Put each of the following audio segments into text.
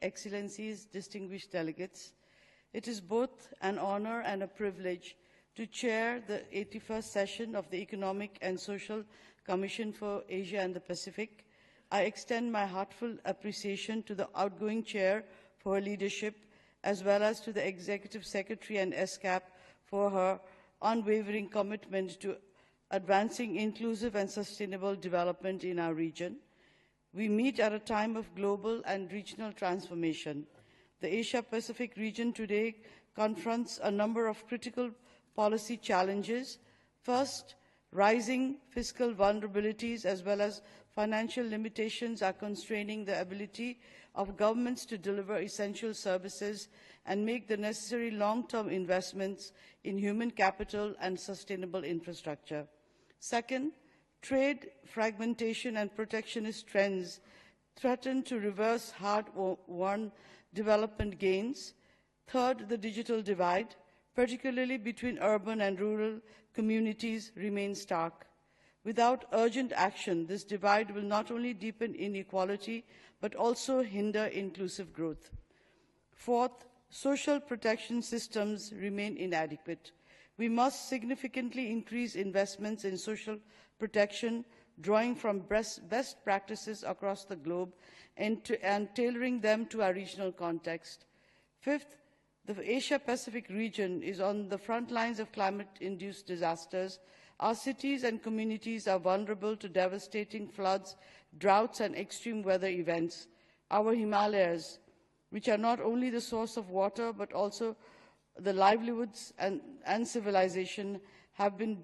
Excellencies, distinguished delegates, it is both an honor and a privilege to chair the 81st session of the Economic and Social Commission for Asia and the Pacific. I extend my heartfelt appreciation to the outgoing chair for her leadership, as well as to the Executive Secretary and ESCAP for her unwavering commitment to advancing inclusive and sustainable development in our region. We meet at a time of global and regional transformation. The Asia-Pacific region today confronts a number of critical policy challenges. First, rising fiscal vulnerabilities as well as financial limitations are constraining the ability of governments to deliver essential services and make the necessary long-term investments in human capital and sustainable infrastructure. Second, trade fragmentation and protectionist trends threaten to reverse hard-won development gains. Third, the digital divide, particularly between urban and rural communities, remains stark. Without urgent action, this divide will not only deepen inequality, but also hinder inclusive growth. Fourth, social protection systems remain inadequate. We must significantly increase investments in social protection, drawing from best practices across the globe and tailoring them to our regional context. Fifth, the Asia-Pacific region is on the front lines of climate-induced disasters. Our cities and communities are vulnerable to devastating floods, droughts, and extreme weather events. Our Himalayas, which are not only the source of water but also the livelihoods and civilization, have been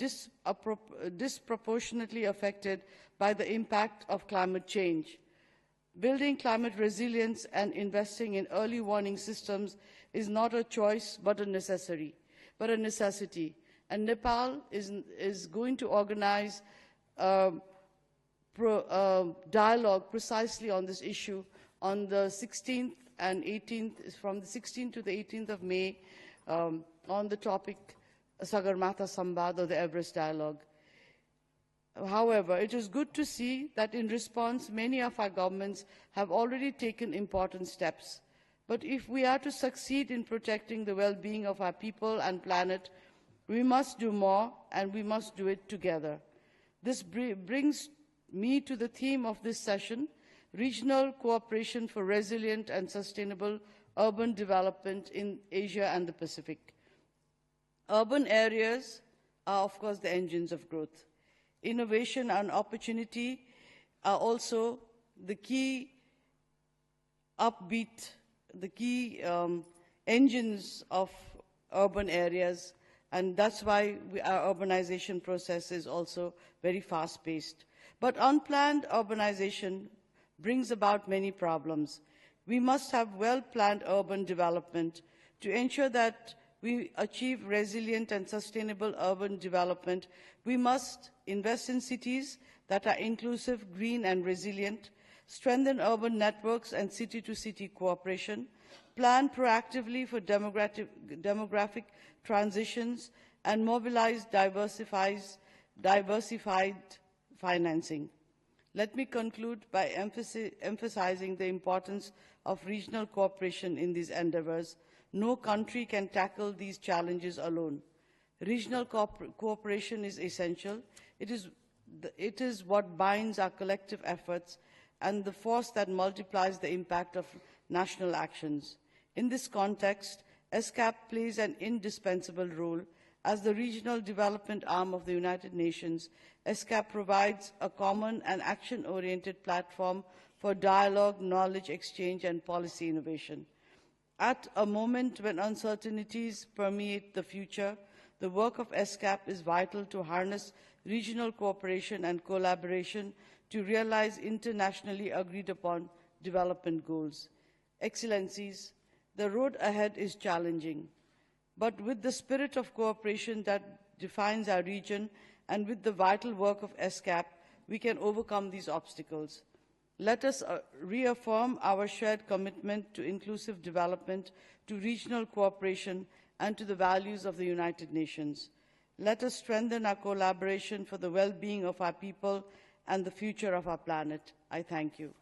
disproportionately affected by the impact of climate change. Building climate resilience and investing in early warning systems is not a choice but a necessity. And Nepal is going to organize a dialogue precisely on this issue on the 16th and 18th, from the 16th to the 18th of May, on the topic Sagarmatha Sambad, or the Everest Dialogue. However, it is good to see that in response, many of our governments have already taken important steps. But if we are to succeed in protecting the well-being of our people and planet, we must do more, and we must do it together. This brings me to the theme of this session, regional cooperation for resilient and sustainable urban development in Asia and the Pacific. Urban areas are, of course, the engines of growth. Innovation and opportunity are also the key engines of urban areas, and that's why our urbanization process is also very fast-paced. But unplanned urbanization brings about many problems. We must have well-planned urban development to ensure that we achieve resilient and sustainable urban development. We must invest in cities that are inclusive, green, and resilient, strengthen urban networks and city-to-city cooperation, plan proactively for demographic transitions, and mobilize diversified financing. Let me conclude by emphasizing the importance of regional cooperation in these endeavors. No country can tackle these challenges alone. Regional cooperation is essential. It is what binds our collective efforts and the force that multiplies the impact of national actions. In this context, ESCAP plays an indispensable role. As the regional development arm of the United Nations, ESCAP provides a common and action-oriented platform for dialogue, knowledge exchange, and policy innovation. At a moment when uncertainties permeate the future, the work of ESCAP is vital to harness regional cooperation and collaboration to realize internationally agreed-upon development goals. Excellencies, the road ahead is challenging, but with the spirit of cooperation that defines our region and with the vital work of ESCAP, we can overcome these obstacles. Let us reaffirm our shared commitment to inclusive development, to regional cooperation, and to the values of the United Nations. Let us strengthen our collaboration for the well-being of our people and the future of our planet. I thank you.